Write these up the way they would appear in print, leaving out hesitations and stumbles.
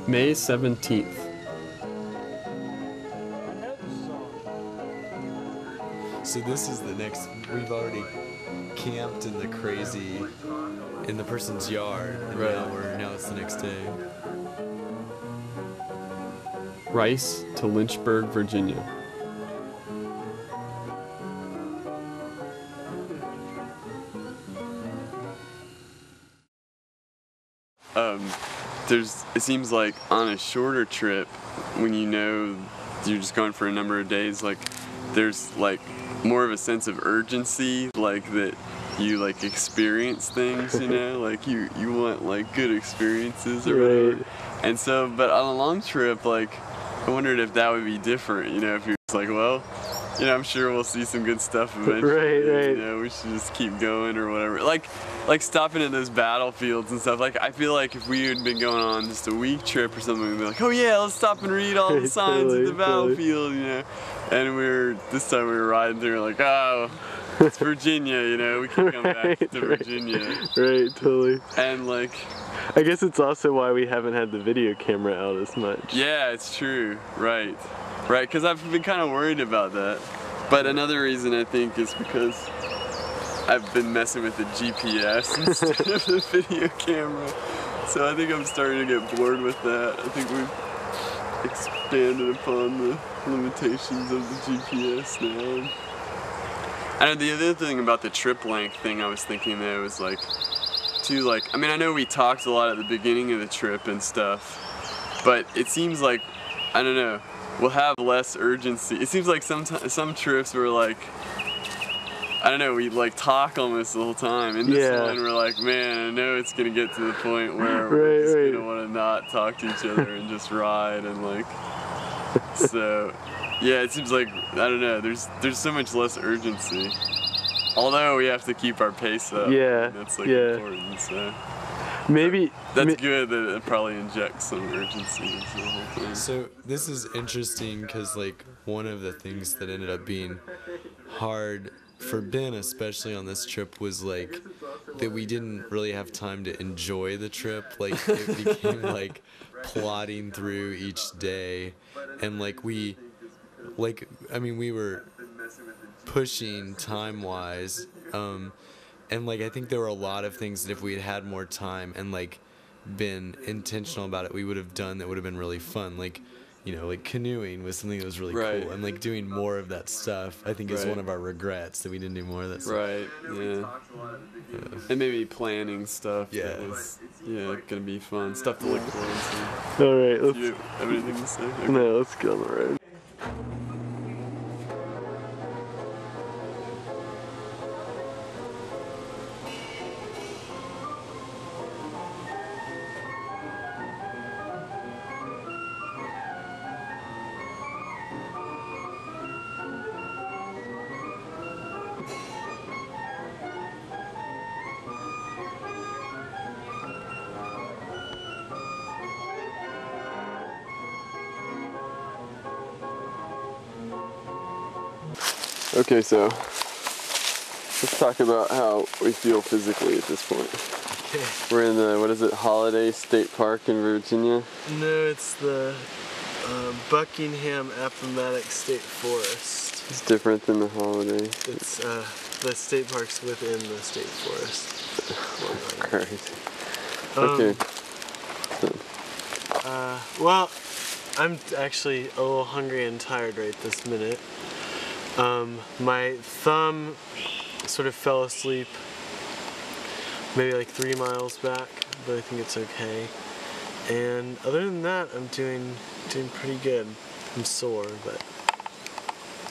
May 17th. So this is the next, we've already camped in the person's yard, and now it's the next day. Rice to Lynchburg, Virginia. It seems like on a shorter trip, when you know you're just going for a number of days, like there's like more of a sense of urgency, like that you like experience things, you know, like you want like good experiences or whatever. And so, but on a long trip, like I wondered if that would be different, you know, if you're just like, well, you know, I'm sure we'll see some good stuff eventually. You know, we should just keep going or whatever. Like stopping at those battlefields and stuff. Like I feel like if we had been going on just a week trip or something, we'd be like, oh yeah, let's stop and read all the signs at the battlefield, you know. And this time we were riding through, like, oh, it's Virginia, you know, we can come back to Virginia. Right, totally. And like, I guess it's also why we haven't had the video camera out as much. Yeah, it's true. Right, because I've been kind of worried about that. But another reason I think is because I've been messing with the GPS instead of the video camera. So I think I'm starting to get bored with that. I think we've expanded upon the limitations of the GPS now. I know the other thing about the trip length thing I was thinking though was like, I mean, I know we talked a lot at the beginning of the trip and stuff, but it seems like, I don't know, we'll have less urgency. It seems like some trips were like, I don't know, we like talk almost the whole time. In this one, we're like, man, I know it's gonna get to the point where we're just gonna want to not talk to each other and just ride and like, so, yeah, it seems like, I don't know, there's so much less urgency. Although we have to keep our pace up. That's like important, so. Maybe that's good that it probably injects some urgency into the whole thing. So this is interesting because like one of the things that ended up being hard for Ben, especially on this trip, was like that we didn't really have time to enjoy the trip. Like it became like plodding through each day, and like we were pushing time-wise, and like I think there were a lot of things that if we had had more time and like been intentional about it, we would have done that would have been really fun. Like, you know, like canoeing was something that was really cool, and like doing more of that stuff I think is one of our regrets, that we didn't do more of that stuff. And maybe planning stuff that was gonna be fun, stuff to look forward to. Alright, let's... Do you have anything to say? Okay. No, let's get on the road. Okay, so let's talk about how we feel physically at this point. Okay. We're in the, what is it, Holiday State Park in Virginia? No, it's the Buckingham Appomattox State Forest. It's different than the Holiday. It's the state park's within the state forest. Crazy. Okay. Well, I'm actually a little hungry and tired right this minute. My thumb sort of fell asleep maybe like 3 miles back, but I think it's okay. And other than that, I'm doing pretty good. I'm sore, but...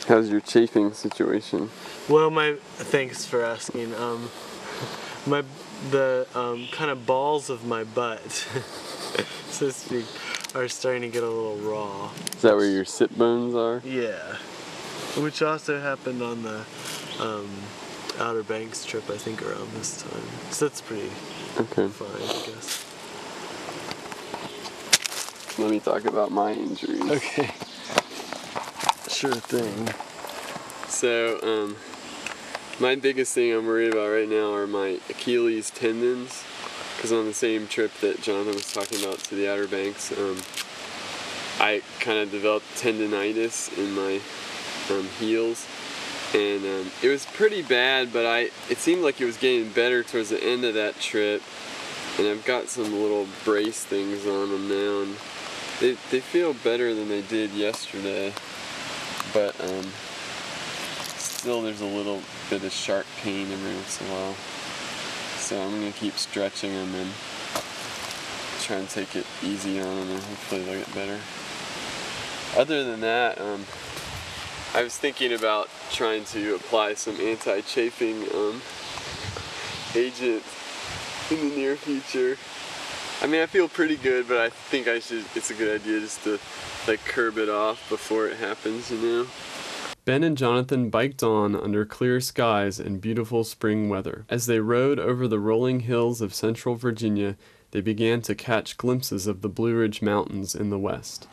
How's your chafing situation? Well, thanks for asking. The kind of balls of my butt, so to speak, are starting to get a little raw. Is that where your sit bones are? Yeah. Which also happened on the Outer Banks trip, I think, around this time. So that's pretty fine, I guess. Let me talk about my injuries. Okay. Sure thing. So, my biggest thing I'm worried about right now are my Achilles tendons, because on the same trip that Jonathan was talking about to the Outer Banks, I kind of developed tendonitis in my heels, and it was pretty bad, but it seemed like it was getting better towards the end of that trip, and I've got some little brace things on them now, and they feel better than they did yesterday, but still there's a little bit of sharp pain every once in a while. So I'm going to keep stretching them and try and take it easy on them, and hopefully they'll get better. Other than that, I was thinking about trying to apply some anti-chafing agent in the near future. I mean, I feel pretty good, but I think it's a good idea just to like curb it off before it happens, you know? Ben and Jonathan biked on under clear skies and beautiful spring weather. As they rode over the rolling hills of central Virginia, they began to catch glimpses of the Blue Ridge Mountains in the west.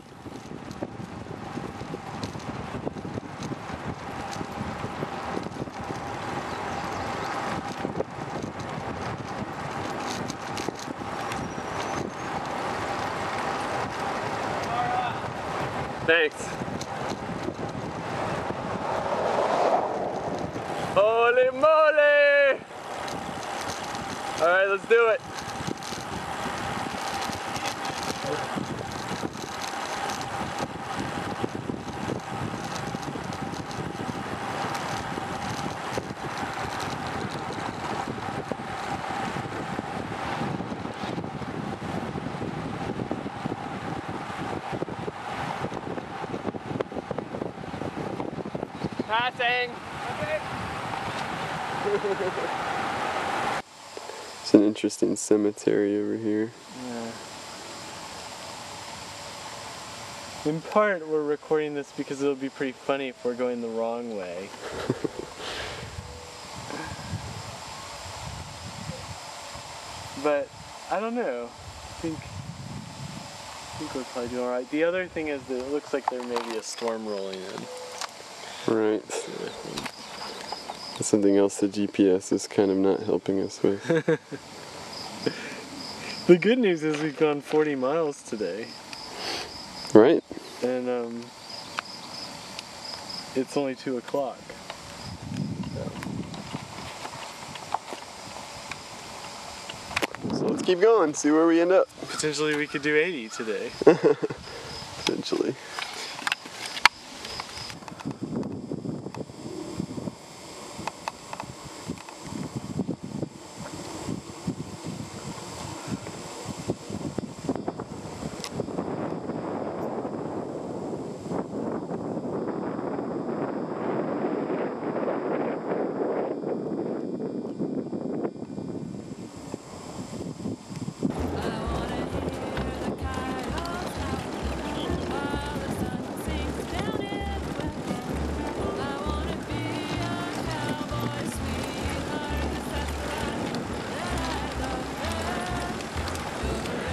Thanks. Holy moly! Alright, let's do it. Passing! It's an interesting cemetery over here. Yeah. In part, we're recording this because it'll be pretty funny if we're going the wrong way. But, I don't know. I think we're probably doing alright. The other thing is that it looks like there may be a storm rolling in. Right. That's something else the GPS is kind of not helping us with. The good news is we've gone 40 miles today. Right. And it's only 2 o'clock. So let's keep going, see where we end up. Potentially we could do 80 today. Potentially.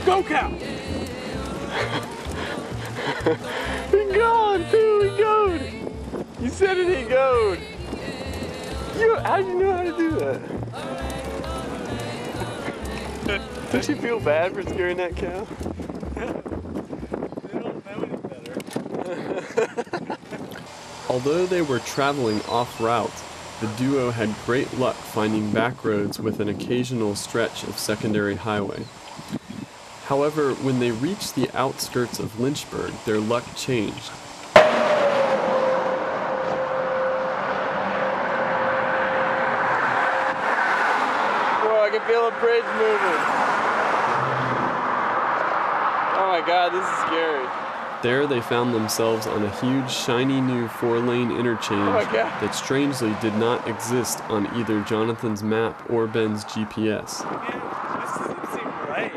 Go cow! He gone too, he goed! You said it, he goed! How'd you know how to do that? Don't you feel bad for scaring that cow? They don't know any better. Although they were traveling off-route, the duo had great luck finding back roads with an occasional stretch of secondary highway. However, when they reached the outskirts of Lynchburg, their luck changed. Whoa, I can feel a bridge moving. Oh my god, this is scary. There they found themselves on a huge, shiny new 4-lane interchange that strangely did not exist on either Jonathan's map or Ben's GPS. Man, this doesn't seem right.